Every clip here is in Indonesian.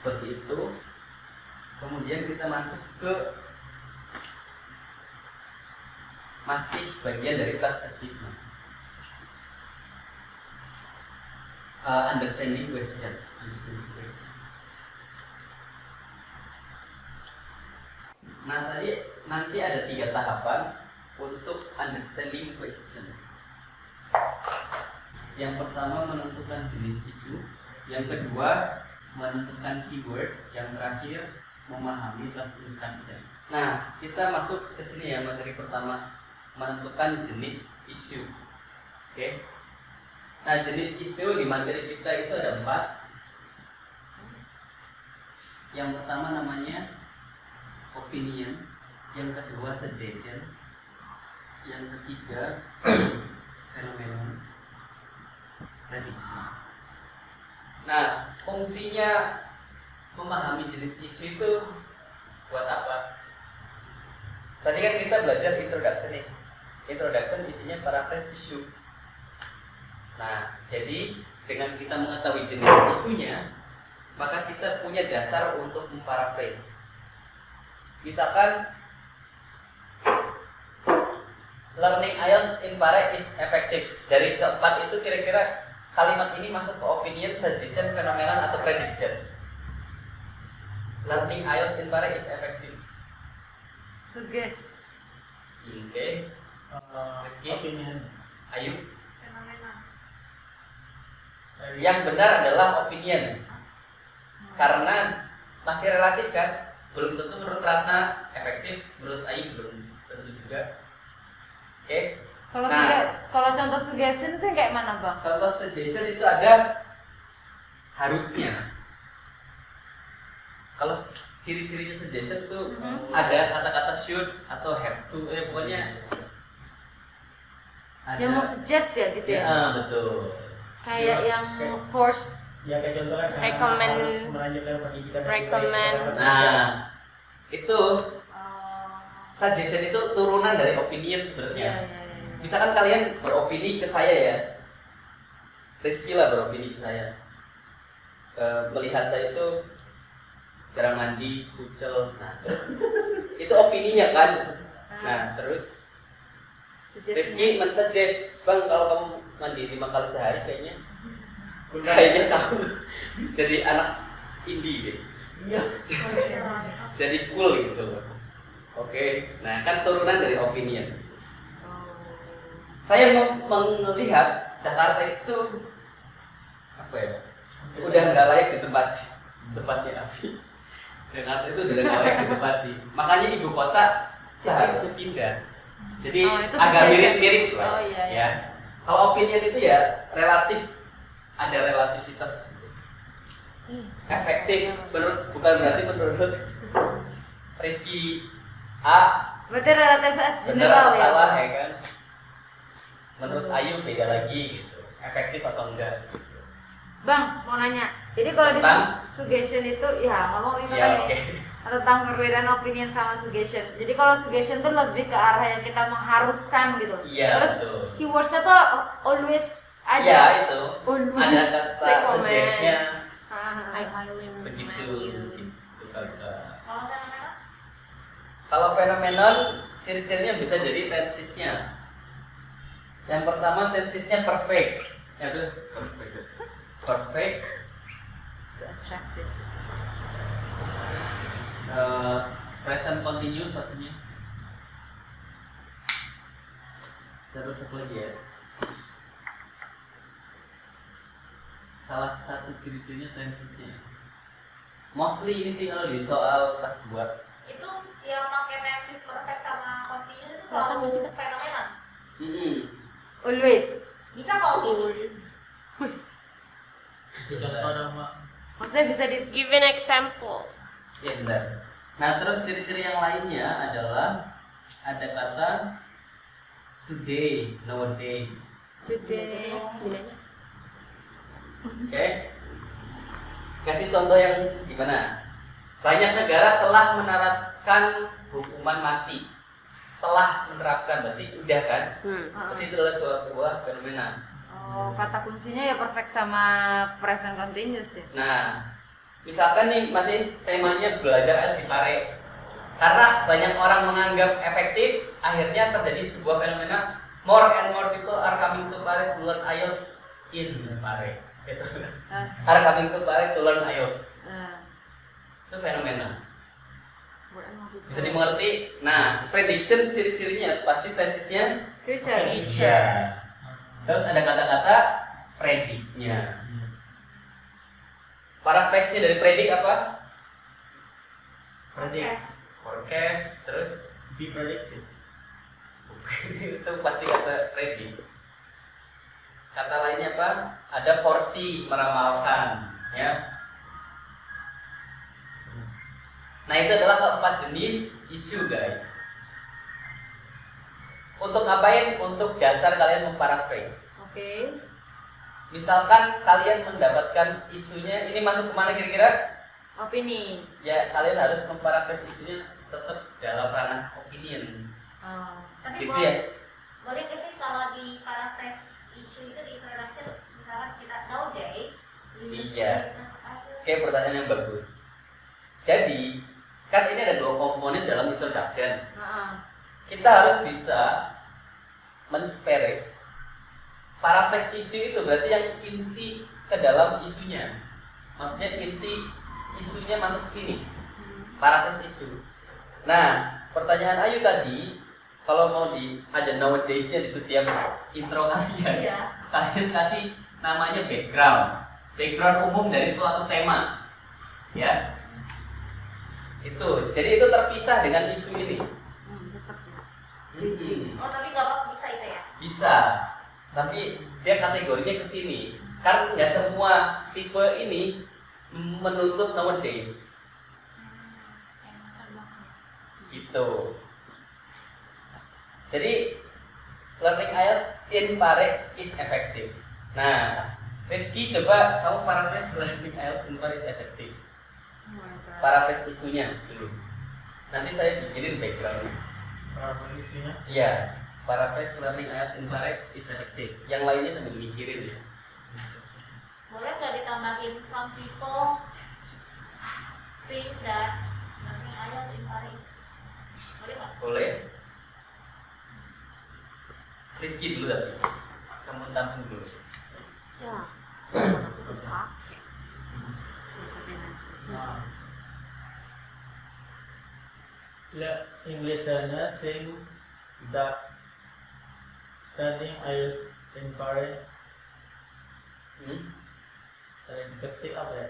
seperti itu. Kemudian kita masuk ke masih bagian dari task achievement, understanding question. Nah tadi nanti ada 3 tahapan untuk understanding question. Yang pertama menentukan jenis isu, yang kedua menentukan keywords, yang terakhir memahami task instruction. Nah kita masuk ke sini ya, materi pertama menentukan jenis isu. Oke. Nah jenis isu di materi kita itu ada 4. Yang pertama namanya opinion, yang kedua suggestion, yang ketiga phenomenon, prediksi. Nah fungsinya memahami jenis isu itu buat apa? Tadi kan kita belajar introduction nih. Introduction isinya paraphrase isu. Nah jadi dengan kita mengetahui jenis isunya, maka kita punya dasar untuk memparaphrase. Misalkan learning IELTS in Pare is effective. Dari keempat itu kira-kira kalimat ini masuk ke opinion, suggestion, phenomenon, atau prediction. Learning IELTS in Pare is effective. Suggest. Oke. Opinion. Ayu. Fenomena. Yang benar adalah opinion. Karena masih relatif kan? Belum tentu menurut Ratna efektif, menurut Ayu belum tentu juga. Oke. Kalau contoh suggestion itu kayak mana, Bang? Contoh suggestion itu ada harusnya. Kalau ciri-cirinya suggestion itu ada kata-kata should atau have to, pokoknya ada. Yang mau suggest ya gitu ya? Betul. Kayak yang force. Ya kayak contohnya Recommend. harus melanjutkan pendidikan. Recommend. Nah, itu suggestion itu turunan dari opinion sebenarnya. Iya. Misalkan kalian beropini ke saya ya, Rizky lah beropini ke saya, melihat saya itu jarang mandi, kucel. Nah terus itu opininya kan. Nah terus Rizky men-suggest, Bang kalau kamu mandi 5 kali sehari kayaknya kamu jadi anak indie deh. Iya. Jadi cool gitu. Oke, nah kan turunan dari opinion. Saya melihat Jakarta itu apa ya? Udah nggak layak ditempatnya Afi. Jakarta itu udah nggak layak ditempati. Makanya ibu kota seharusnya pindah. Jadi agak mirip-mirip lah. Ya. Kalau opinion itu ya relatif, ada relativitas. Efektif, bukan berarti menurut Rizky A. Berarti relativitas Benar general atau ya? salah ya kan? Menurut Ayu beda lagi gitu, efektif atau enggak gitu. Bang, mau nanya. Jadi kalau di suggestion itu ya ngomong ini Ya, kan tentang perbedaan opinion sama suggestion. Jadi kalau suggestion tuh lebih ke arah yang kita mengharuskan gitu. Iya, Terus betul. keywordsnya tuh always ada. Iya itu. Always Ada kata recommend. suggest-nya I highly begitu. recommend you. Gitu. Kalau phenomenon ciri-cirinya bisa jadi tensisnya. Yang pertama tensisnya perfect. Ya tuh perfect. So attractive. Present continuous pastinya. Terus apa lagi ya? Salah satu ciri-cirinya tensisnya. Mostly ini sih kalau di soal pas buat. Itu yang pakai tensis perfect sama continuous itu selalu fenomena. Always. Bisa kalau gini. Contoh nama. Maksudnya bisa di Give an example. Ya benar. Nah terus ciri-ciri yang lainnya adalah ada kata today, nowadays. today. Oke. Kasih contoh yang gimana? Banyak negara telah menerapkan hukuman mati. Telah menerapkan berarti udah kan? Berarti itu adalah suatu sebuah fenomena. Oh, kata kuncinya ya perfect sama present continuous ya. Nah, Misalkan nih masih temanya belajar IELTS di Pare. Karena banyak orang menganggap efektif, akhirnya terjadi sebuah fenomena more and more people are coming to Pare to learn IELTS in Pare. Gitu. Are coming to Pare to learn IELTS. Itu fenomena. Bisa dimengerti. Nah, prediction ciri-cirinya pasti tensesnya Future. future. Terus ada kata-kata predictnya. Paraphrase-nya dari predict apa? Predict. Forecast. Terus Be predicted. itu pasti kata predict. Kata lainnya apa? Ada foresee, meramalkan, ya. Nah, itu adalah keempat jenis isu, guys. Untuk ngapain? Untuk dasar kalian memparaphrase. Oke. Misalkan kalian mendapatkan isunya, ini masuk kemana kira-kira? Opini. Ya, kalian harus memparaphrase isunya tetap dalam ranah opinion. Tapi Gitu ya. boleh nggak sih kalau di paraphrase isu itu di introduction misalkan kita nowadays Iya. Oke, pertanyaan yang bagus. Jadi, kan ini ada dua komponen dalam introduction. Kita harus bisa men-spare paraphrase isu itu berarti yang inti ke dalam isunya. Maksudnya inti isunya masuk ke sini. Paraphrase isu. Nah, pertanyaan Ayu tadi, kalau mau ada nowadays-nya di setiap intro kalian, Iya. kalian kasih namanya background umum dari suatu tema, ya. Itu, jadi itu terpisah dengan isu ini. Oh tapi nggak apa bisa itu ya? Bisa, tapi dia kategorinya ke sini. Karena nggak semua tipe ini menuntut nowadays. Gitu. Jadi learning IELTS in Pare is effective. Nah, Rifki coba kamu paraphrase learning IELTS in Pare is effective. Paraphrase isunya dulu. Nanti saya bikinin background. Isinya. Iya, paraphrase learning IELTS in Pare is effective. Yang lainnya sambil mikirin ya. Boleh nggak ditambahin some people think that learning IELTS in Paris? Boleh nggak? Boleh. Rifki dulu tapi. Kamu tampung dulu. English learner thinks that studying IELTS in Paris selain efektif apa ya?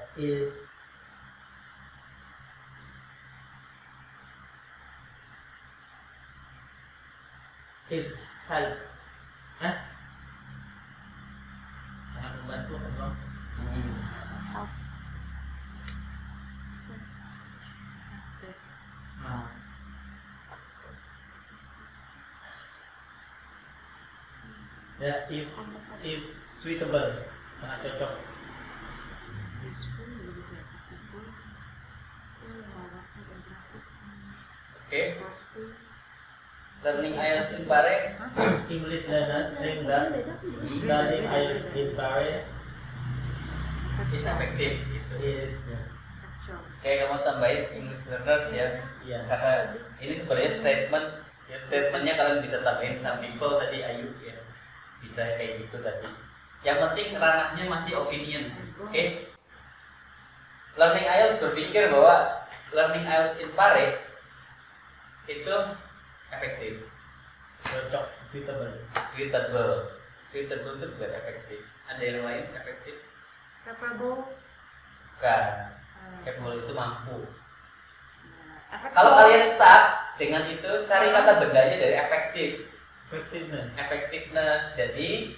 Is health. Sangat membantu atau ya is suitable, sangat cocok. Oke. Learning IELTS in Pare English learners think that studying IELTS in Paris is effective gitu. is Kayak kamu tambahin English learners ya. ya Karena ini sebenarnya statement, ya statementnya kalian bisa tambahin some people tadi Ayu ya. Bisa kayak gitu tadi. Yang penting ranahnya masih opinion. Oke. Learning IELTS berpikir bahwa learning IELTS in Pare itu efektif, cocok, suitable. suitable itu bukan efektif. Ada yang lain efektif? Capable. Bukan. Capable itu mampu. Kalau kalian stuck dengan itu, cari kata bendanya dari efektif. Effectiveness. Jadi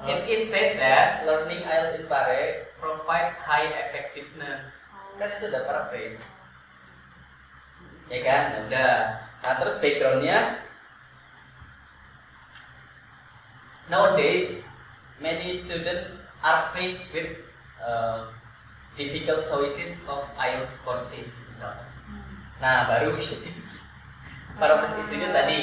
it is said that learning IELTS in Pare provide high effectiveness. Kan itu udah paraphrase. Ya kan? Nah, udah. Nah, terus backgroundnya nowadays many students are faced with difficult choices of IELTS courses misalnya. Nah, baru paraphrase isunya tadi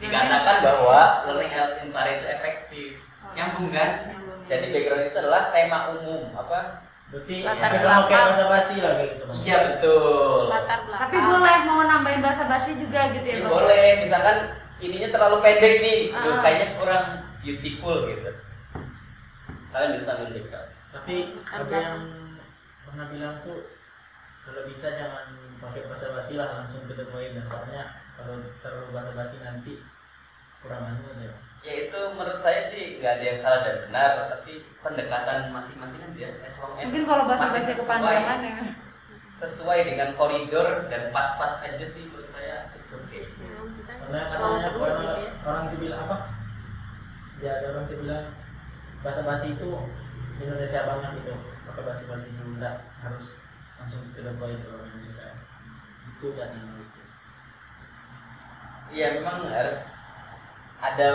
dikatakan bahwa learning IELTS in Pare itu efektif. Nyambung kan? Jadi background itu adalah tema umum apa? Berarti Latar kita mau kayak belakang. bahasa basi lah kayak gitu. Bang. Iya betul. Latar belakang. Tapi boleh mau nambahin bahasa basi juga gitu ya, Ya, Bang? boleh, misalkan ininya terlalu pendek nih, tuh, Ah. kayaknya kurang beautiful gitu. Kalian bisa tambahin background. Tapi ada yang pernah bilang tuh kalau bisa jangan pakai bahasa basi lah, langsung ke the point. Dan soalnya kalau terlalu bahasa basi nanti kurang anu ya. Ya itu menurut saya sih nggak ada yang salah dan benar, tapi pendekatan masing-masing aja. As long as Mungkin kalau bahasa masih basi sesuai- kepanjangan ya. sesuai dengan koridor dan pas-pas aja sih menurut saya it's okay. Karena katanya orang dibilang apa? Ya ada orang dibilang bahasa basi itu Indonesia banget gitu. Pakai bahasa basi dulu nggak harus langsung ke the point kalau Indonesia. Itu kan yang itu. Iya memang harus ada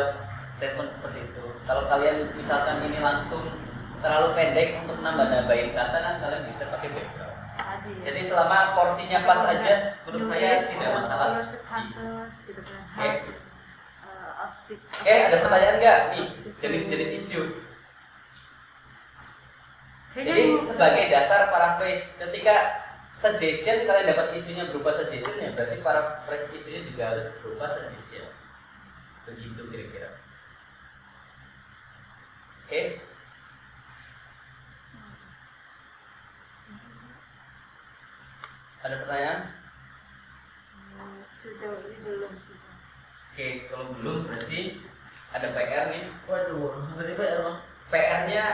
statement seperti itu. Kalau kalian misalkan ini langsung terlalu pendek untuk nambah-nambahin kata kan kalian bisa pakai background. Jadi selama porsinya pas aja menurut saya tidak masalah. gitu kan. Oke. Oke, ada pertanyaan nggak nih jenis-jenis isu? Jadi sebagai dasar paraphrase, ketika suggestion kalian dapat isunya berupa suggestion ya berarti paraphrase isunya juga harus berupa suggestion. Begitu kira-kira. Oke. Ada pertanyaan? Sejauh ini belum sih. Oke, kalau belum berarti ada PR nih. Waduh, langsung ke PR bang. PR-nya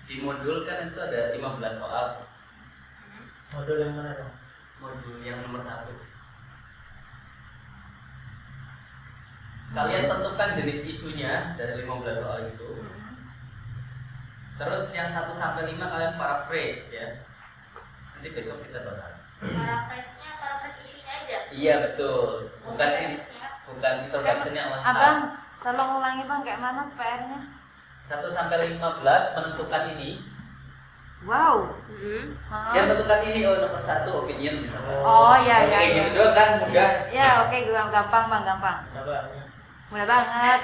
di modul kan itu ada 15 soal. Modul yang mana bang? Modul yang nomor 1. Kalian tentukan jenis isunya dari 15 soal itu. Terus yang 1 sampai 5 kalian paraphrase ya. Nanti besok kita bahas. paraphrase isunya aja. Iya betul. Bukan ini, bukan introduction yang lengkap. Abang, tolong ulangi Bang kayak mana PR-nya? 1 sampai 15 menentukan ini. Wow. Jangan tentukan ini nomor 1 opinion misalnya. Oh iya Oke, iya. gitu doang kan mudah. Ya oke gampang Bang, gampang. Apa? Mudah banget.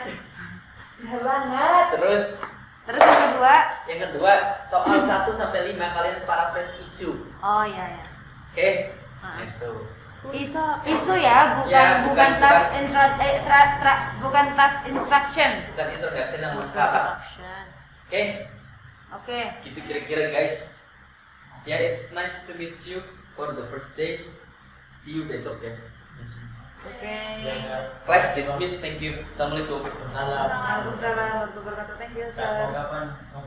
Mudah banget. Terus Terus yang kedua? yang kedua soal 1 sampai 5 kalian paraphrase isu. Oh iya ya. Oke. Heeh. Itu. Isu ya, bukan Ya, bukan bukan- task bukan task instruction. Bukan introduction yang lengkap. Oke. Oke. Gitu kira-kira guys. Ya, it's nice to meet you for the first day. See you besok ya. Oke. Class dismissed. Thank you. Assalamualaikum. Salam. Waalaikumsalam warahmatullahi wabarakatuh. Thank you, Mau sir. kapan? Mau